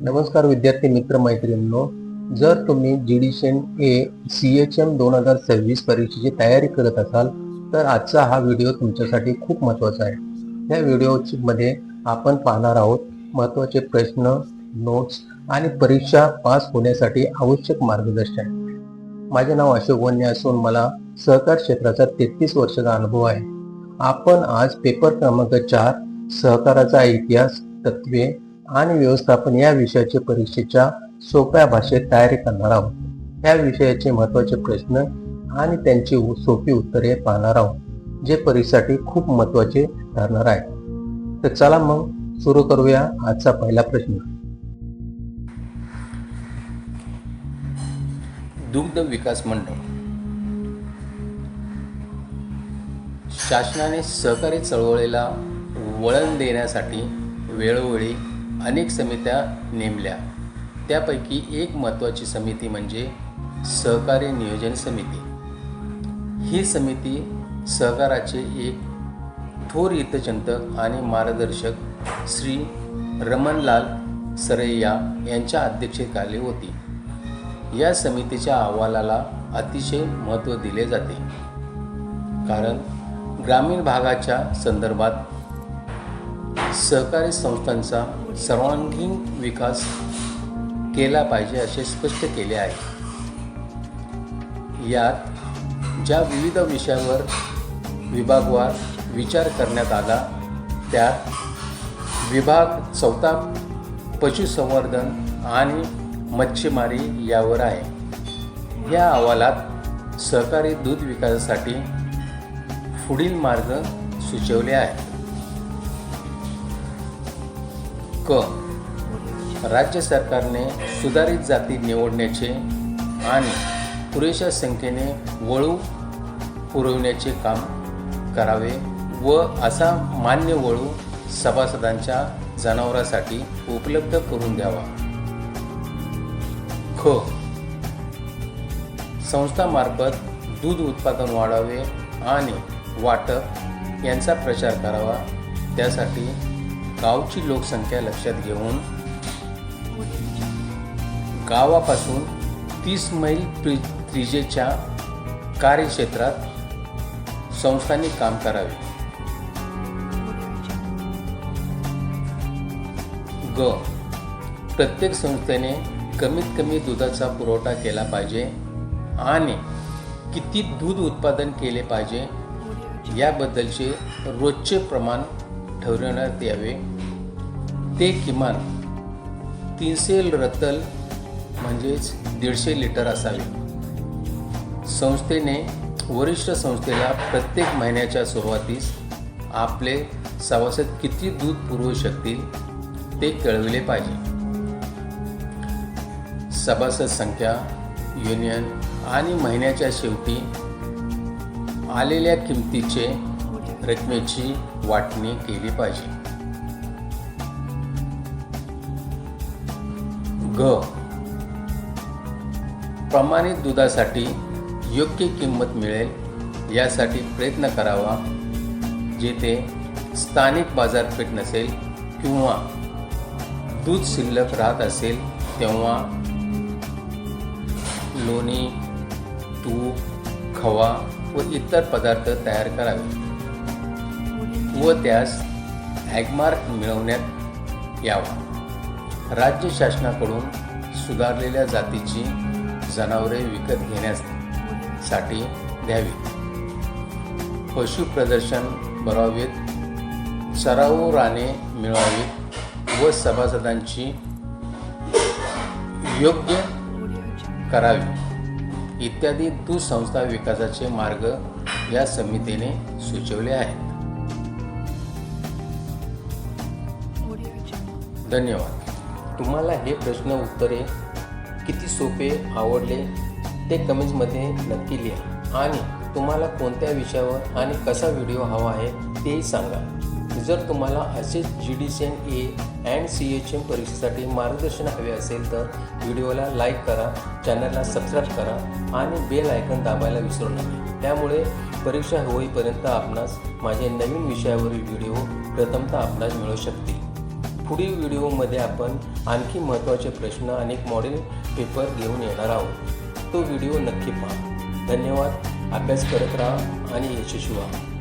नमस्कार विद्यार्थी मित्र मैत्रिणींनो, जर तुम्ही GDSEN A CHM 2026 परीक्षेची तयारी करत असाल तर आजचा हा व्हिडिओ तुमच्यासाठी खूप महत्त्वाचा आहे. या व्हिडिओमध्ये आपण पाहणार आहोत महत्त्वाचे प्रश्न, नोट्स आणि परीक्षा पास होण्यासाठी आवश्यक मार्गदर्शन. माझे नाव अशोक वन्य असून मला सहकार क्षेत्राचा 33 वर्षाचा अनुभव आहे. आपण आज पेपर क्रमांक 4 सहकाराचा इतिहास, तत्वे आणि व्यवस्थापन या विषयाचे परीक्षेच्या सोप्या भाषेत तयारी करणार आहोत. या विषयाचे महत्त्वाचे प्रश्न आणि त्यांची सोपी उत्तरे पाहणार आहोत, जे परीक्षेसाठी खूप महत्त्वाचे ठरणार आहे. तर चला मग सुरू करूया आजचा पहिला प्रश्न. दुग्ध विकास मंडळ. शासनाने सहकारी चळवळीला वळण देण्यासाठी वेळोवेळी अनेक समित्या नेमल्या. त्यापैकी एक महत्त्वाची समिती म्हणजे सहकारी नियोजन समिती. ही समिती सहकाराचे एक थोर हितचिंतक आणि मार्गदर्शक श्री रमणलाल सरैया यांच्या अध्यक्षतेखाली होती. या समितीच्या अहवालाला अतिशय महत्त्व दिले जाते, कारण ग्रामीण भागाच्या संदर्भात सहकारी संस्थांचा सर्वांगीण विकास केला पाहिजे असे स्पष्ट केले आहे. यात ज्या विविध विषयावर विभागवार विचार करण्यात आला त्यात विभाग 4 पशुसंवर्धन आणि मच्छीमारी यावर आहे. या अहवालात सहकारी दूध विकासासाठी पुढील मार्ग सुचवले आहेत. क. राज्य सरकारने सुधारित जाती निवडण्याचे आणि पुरेशा संख्येने वळू पुरविण्याचे काम करावे व असा मान्य वळू सभासदांच्या जनावरांसाठी उपलब्ध करून द्यावा. ख. संस्थांमार्फत दूध उत्पादन वाढावे आणि वाटप यांचा प्रचार करावा. त्यासाठी गावची लोकसंख्या लक्षात घेऊन गावापासून 30 मैल त्रिज्येच्या कार्यक्षेत्रात संस्थांनी काम करावे. ग. प्रत्येक संस्थेने कमीत कमी दुधाचा पुरवठा केला पाहिजे आणि किती दूध उत्पादन केले पाहिजे याबद्दलचे रोजचे प्रमाण ठरवण्यात यावे. ते किमान 300 रतल म्हणजेच 150 लिटर असावे. संस्थेने वरिष्ठ संस्थेला प्रत्येक महिन्याच्या सुरुवातीस आपले सभासद किती दूध पुरवू शकतील ते कळविले पाहिजे. सभासद संख्या, युनियन आणि महिन्याच्या शेवटी आलेल्या किमतीचे रकमेची वाटणी केली पाहिजे. ग. प्रमाणित दुधासाठी योग्य किंमत मिळेल यासाठी प्रयत्न करावा. जेथे स्थानिक बाजारपेठ नसेल किंवा दूध शिल्लक राहत असेल तेव्हा लोणी, तूप, खवा व इतर पदार्थ तयार करावे व त्यास ॲगमार्क मिळवण्यात यावा. राज्य शासनाकडून सुधारलेल्या जातीची जनावरे विकत घेण्यासाठी द्यावी. पशुप्रदर्शन भरवावेत, चराऊ राने मिळवावीत व सभासदांची योग्य करावी इत्यादी दूध संस्था विकासाचे मार्ग या समितीने सुचवले आहेत. धन्यवाद. तुम्हाला हे प्रश्न उत्तरे किती सोपे आवडले ते कमेंट्समध्ये नक्की लिहा आणि तुम्हाला कोणत्या विषयावर आणि कसा व्हिडिओ हवा आहे तेही सांगा. जर तुम्हाला असेच GDSEN A and CHM परीक्षेसाठी मार्गदर्शन हवे असेल तर व्हिडिओला लाईक करा, चॅनलला सबस्क्राईब करा आणि बेल आयकॉन दाबायला विसरू नका. त्यामुळे परीक्षा होईपर्यंत आपणास माझे नवीन विषयावरील व्हिडिओ प्रथमतः आपणास मिळू शकतील. पुढील व्हिडिओमध्ये आपण आणखी महत्त्वाचे प्रश्न आणि एक मॉडेल पेपर घेऊन येणार आहोत. तो व्हिडिओ नक्की पहा. धन्यवाद. अभ्यास करत राहा आणि यशस्वी व्हा.